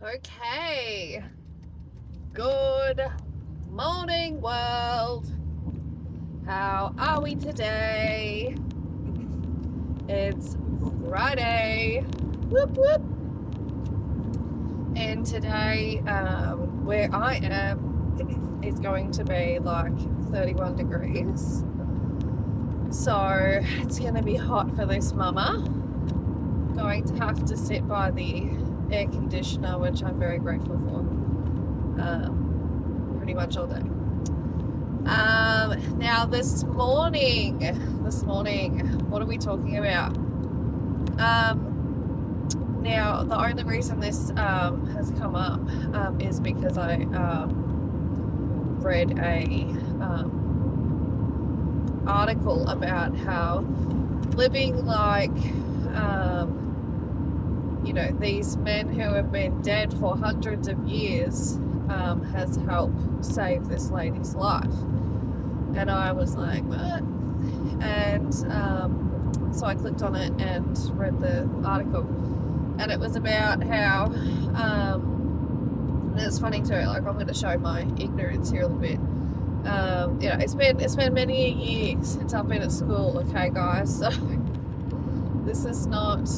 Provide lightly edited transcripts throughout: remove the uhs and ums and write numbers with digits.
Okay. Good morning, world. How are we today? It's Friday. Whoop whoop. And today, where I am, is going to be like 31 degrees. So it's going to be hot for this mama. Going to have to sit by the air conditioner, which I'm very grateful for. Pretty much all day. Now this morning, what are we talking about? Now the only reason this has come up is because I read a article about how living like these men who have been dead for hundreds of years has helped save this lady's life. And I was like, what? And so I clicked on it and read the article. And it was about how, and it's funny too, like I'm going to show my ignorance here a little bit. It's been many a year since I've been at school, okay guys? So this is not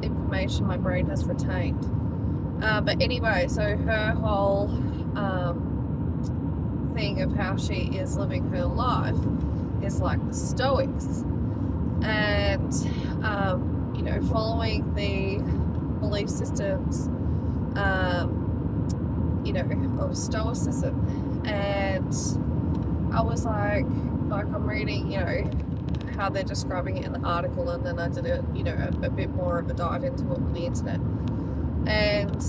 information my brain has retained. But anyway, so her whole thing of how she is living her life is like the Stoics, and following the belief systems of stoicism. And I was like I'm reading how they're describing it in the article, and then I did a bit more of a dive into it on the internet. And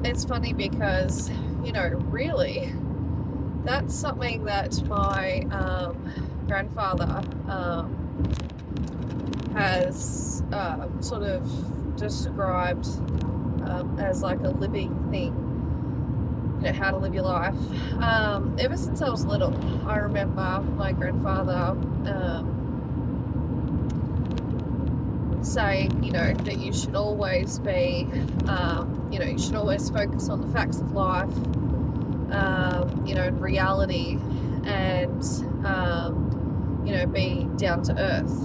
it's funny because really that's something that my grandfather has sort of described as like a living thing, how to live your life. Ever since I was little, I remember my grandfather saying, that you should always be, you should always focus on the facts of life, in reality, and, be down to earth.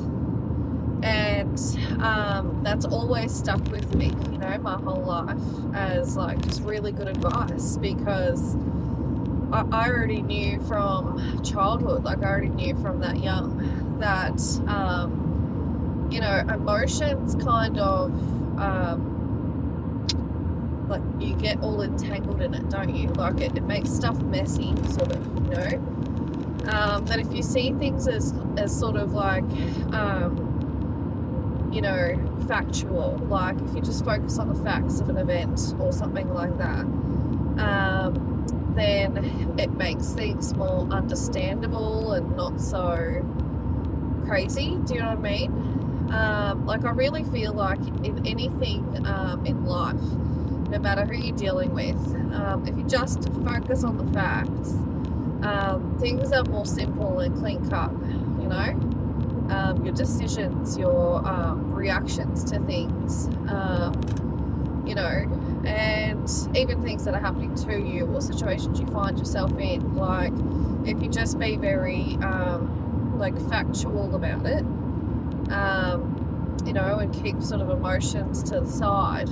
And that's always stuck with me, my whole life as like just really good advice, because I already knew from childhood, like I already knew from that young that, emotions kind of, like you get all entangled in it, don't you? Like it makes stuff messy, sort of, But if you see things as sort of like, factual, like if you just focus on the facts of an event or something like that, then it makes things more understandable and not so crazy. Do you know what I mean? Like I really feel like in anything in life, no matter who you're dealing with, if you just focus on the facts, things are more simple and clean cut, your decisions, your reactions to things, and even things that are happening to you or situations you find yourself in. Like if you just be very factual about it, and keep sort of emotions to the side,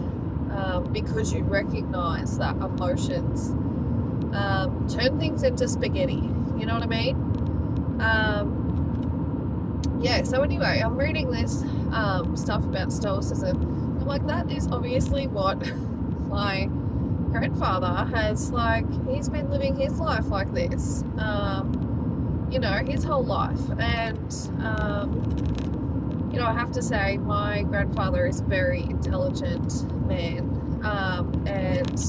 because you recognize that emotions turn things into spaghetti, you know what I mean? So anyway, I'm reading this stuff about stoicism. I'm like, that is obviously what my grandfather has, like, he's been living his life like this, his whole life. And I have to say my grandfather is a very intelligent man, and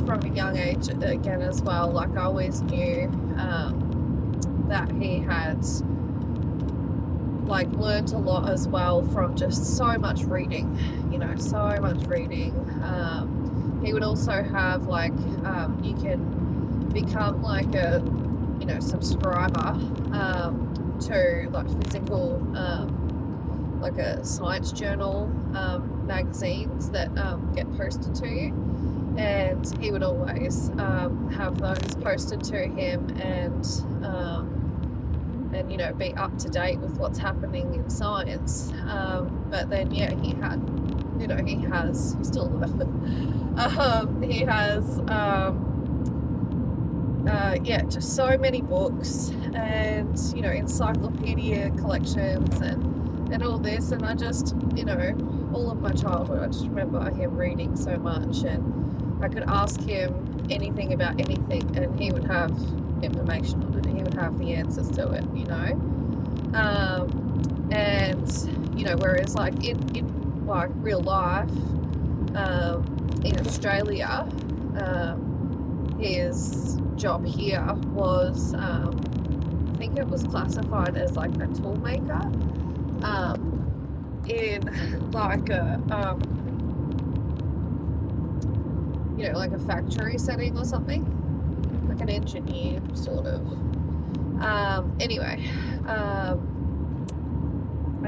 from a young age again as well, like I always knew that he had like learned a lot as well from just so much reading, he would also have like you can become like a subscriber to like physical like a science journal magazines that get posted to you, and he would always have those posted to him, and you know, be up to date with what's happening in science. But then, yeah, he had, you know, he has, he's still alive, he has, yeah, just so many books and, you know, encyclopedia collections and all this. And I just, you know, all of my childhood, I just remember him reading so much, and I could ask him anything about anything and he would have information on it. He would have the answers to it, you know. And, you know, whereas like in like real life, in Australia, his job here was, I think it was classified as like a tool maker, in like a, you know, like a factory setting or something, like an engineer sort of. Anyway, I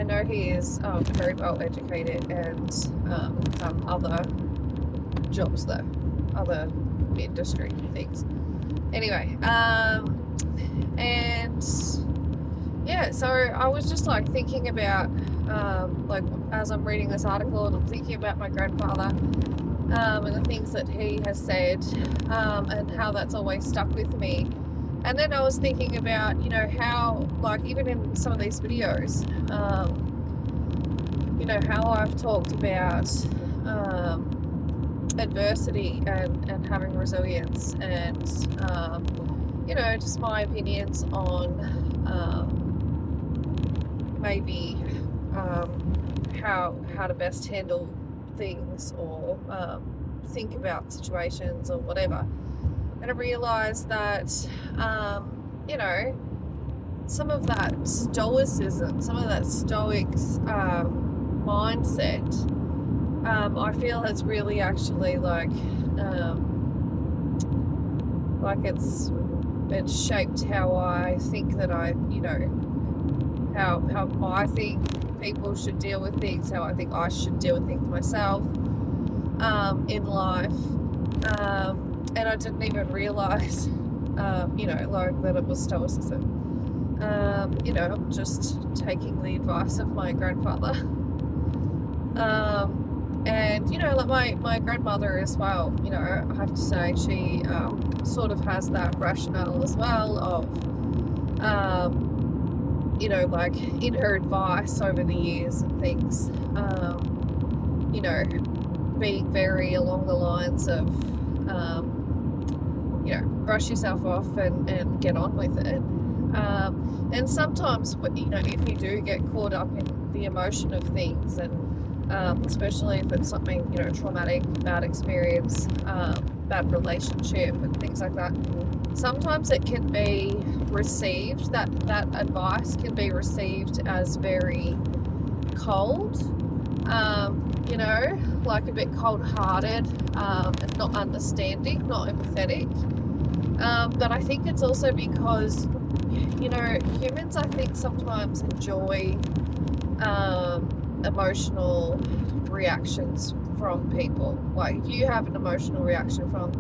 know he is very well educated and some other jobs though, other industry things. Anyway, and yeah, so I was just like thinking about like as I'm reading this article, and I'm thinking about my grandfather and the things that he has said, and how that's always stuck with me. And then I was thinking about, you know, how like even in some of these videos, you know, how I've talked about adversity and having resilience, and you know, just my opinions on maybe how to best handle things, or think about situations or whatever. And I realised that you know, some of that stoicism, some of that stoics mindset, I feel has really actually like it's shaped how I think that I, you know, how I think people should deal with things, how I think I should deal with things myself in life, and I didn't even realise, you know, like that it was stoicism. You know, I'm just taking the advice of my grandfather. And, you know, like my grandmother as well, you know, I have to say she sort of has that rationale as well of, you know, like in her advice over the years and things, you know, being very along the lines of, you know, brush yourself off and get on with it. And sometimes, you know, if you do get caught up in the emotion of things, and especially if it's something, you know, traumatic, bad experience, bad relationship and things like that, sometimes it can be received, that advice can be received as very cold, you know, like a bit cold-hearted, and not understanding, not empathetic. But I think it's also because, you know, humans, I think, sometimes enjoy emotional reactions from people. Like if you have an emotional reaction from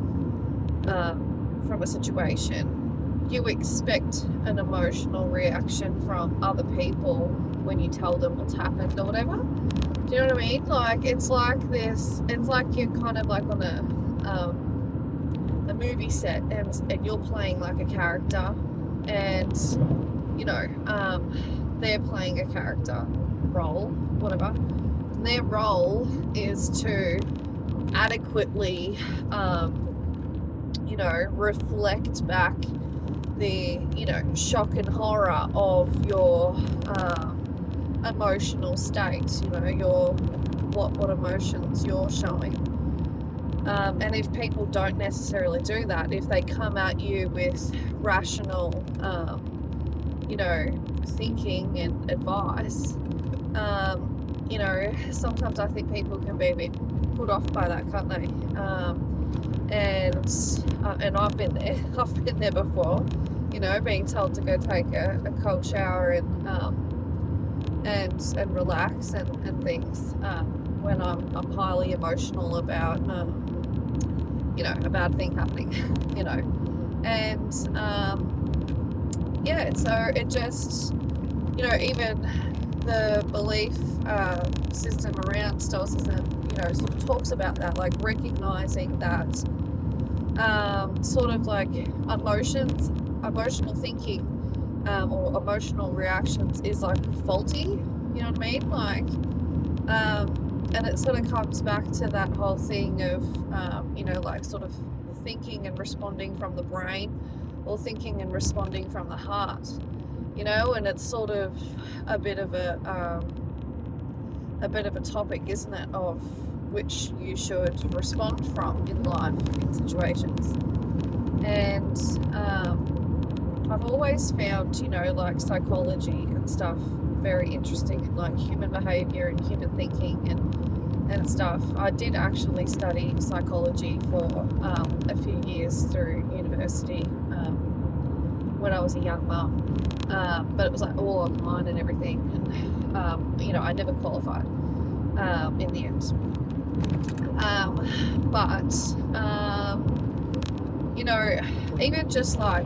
a situation, you expect an emotional reaction from other people when you tell them what's happened or whatever. Do you know what I mean? Like it's like this, it's like you're kind of like on a movie set, and you're playing like a character, and you know, they're playing a character role, whatever, and their role is to adequately you know, reflect back the, you know, shock and horror of your emotional state, you know, your what emotions you're showing. And if people don't necessarily do that, if they come at you with rational, you know, thinking and advice, you know, sometimes I think people can be a bit put off by that, can't they? And I've been there. I've been there before, you know, being told to go take a cold shower and, and relax and things when I'm highly emotional about a bad thing happening, and so it just even the belief system around stoicism sort of talks about that, like recognizing that sort of like emotional thinking or emotional reactions is like faulty, you know what I mean? Like, and it sort of comes back to that whole thing of, like sort of thinking and responding from the brain or thinking and responding from the heart, and it's sort of a bit of a topic, isn't it, of which you should respond from in life, in situations. And I've always found, like psychology and stuff very interesting, like human behavior and human thinking and stuff. I did actually study psychology for a few years through university when I was a young mum, but it was like all online and everything, and I never qualified in the end. But even just like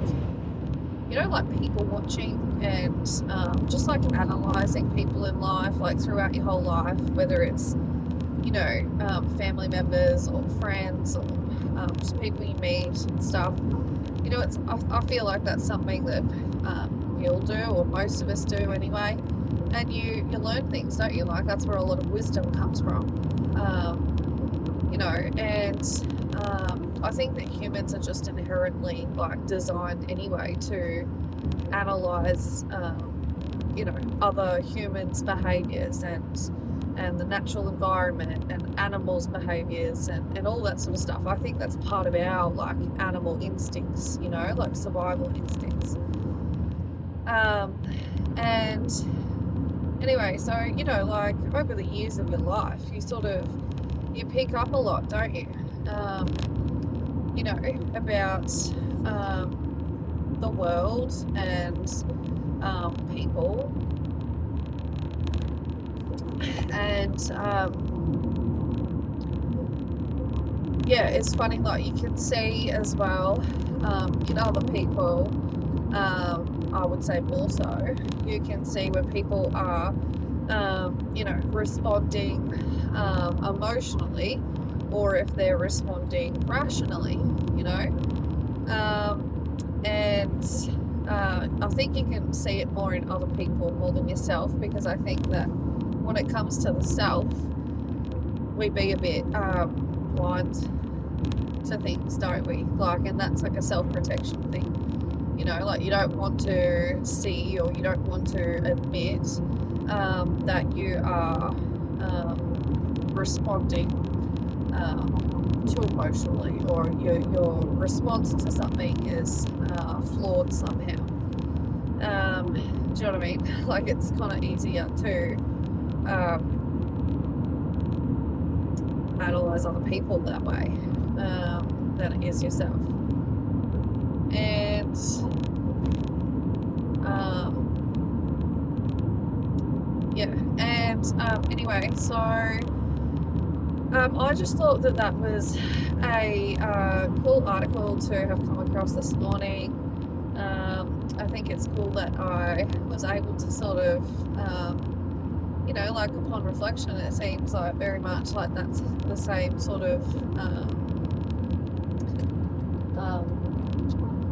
like people watching and just like analyzing people in life, like throughout your whole life, whether it's family members or friends or just people you meet and stuff. I feel like that's something that we all do, or most of us do anyway. And you learn things, don't you? Like that's where a lot of wisdom comes from. And I think that humans are just inherently like designed anyway to analyze, other humans' behaviors and the natural environment and animals' behaviors and all that sort of stuff. I think that's part of our like animal instincts, like survival instincts. And anyway, so like over the years of your life, you pick up a lot, don't you? About the world and people. And it's funny, like you can see as well in other people, I would say more so, you can see when people are responding emotionally, or if they're responding rationally, and I think you can see it more in other people more than yourself, because I think that when it comes to the self, we be a bit blind to things, don't we? Like, and that's like a self-protection thing, like you don't want to see, or you don't want to admit that you are responding too emotionally, or your response to something is flawed somehow. Do you know what I mean? Like it's kind of easier to analyze other people that way than it is yourself. And anyway, so I just thought that was a cool article to have come across this morning. I think it's cool that I was able to sort of like upon reflection, it seems like very much like that's the same sort of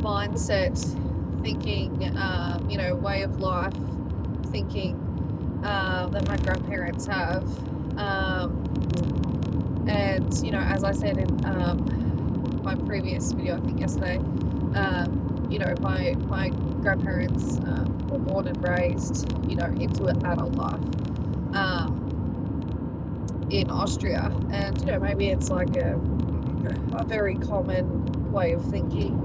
mindset, thinking, way of life thinking that my grandparents have. And, as I said in my previous video, I think yesterday, my grandparents were born and raised, into an adult life in Austria. And, maybe it's like a very common way of thinking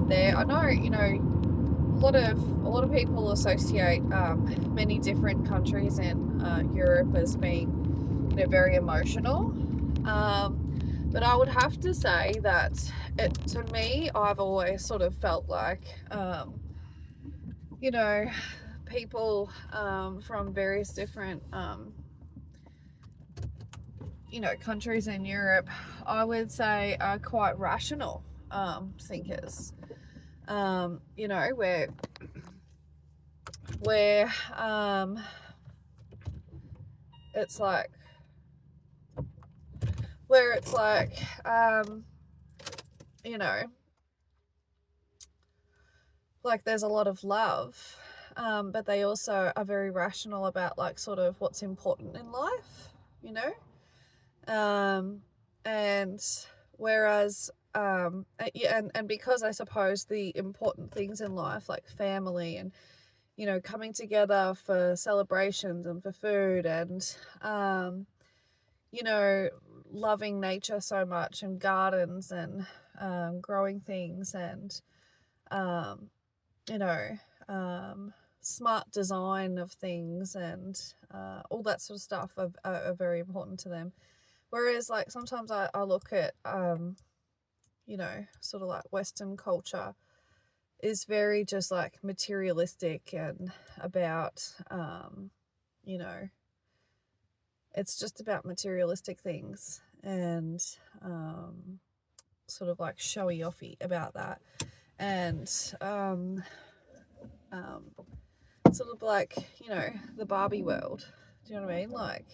there. I know, a lot of people associate many different countries in Europe as being, very emotional. But I would have to say that to me, I've always sort of felt like, people from various different you know, countries in Europe, I would say, are quite rational thinkers. You know, where it's like you know, like there's a lot of love, but they also are very rational about like sort of what's important in life, you know. And whereas yeah, and because I suppose the important things in life like family and, you know, coming together for celebrations and for food and you know, loving nature so much and gardens and growing things and you know, smart design of things and all that sort of stuff are very important to them. Whereas like sometimes I look at you know, sort of like Western culture is very just like materialistic and about you know, it's just about materialistic things and sort of like showy offy about that. And sort of like, you know, the Barbie world. Do you know what I mean? Like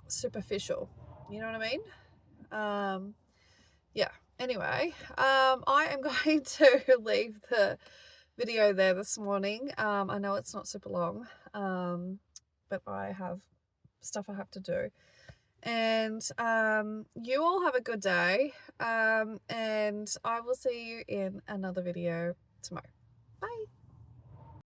superficial. You know what I mean? Yeah. Anyway, I am going to leave the video there this morning. I know it's not super long, but I have stuff I have to do. And you all have a good day. And I will see you in another video tomorrow. Bye.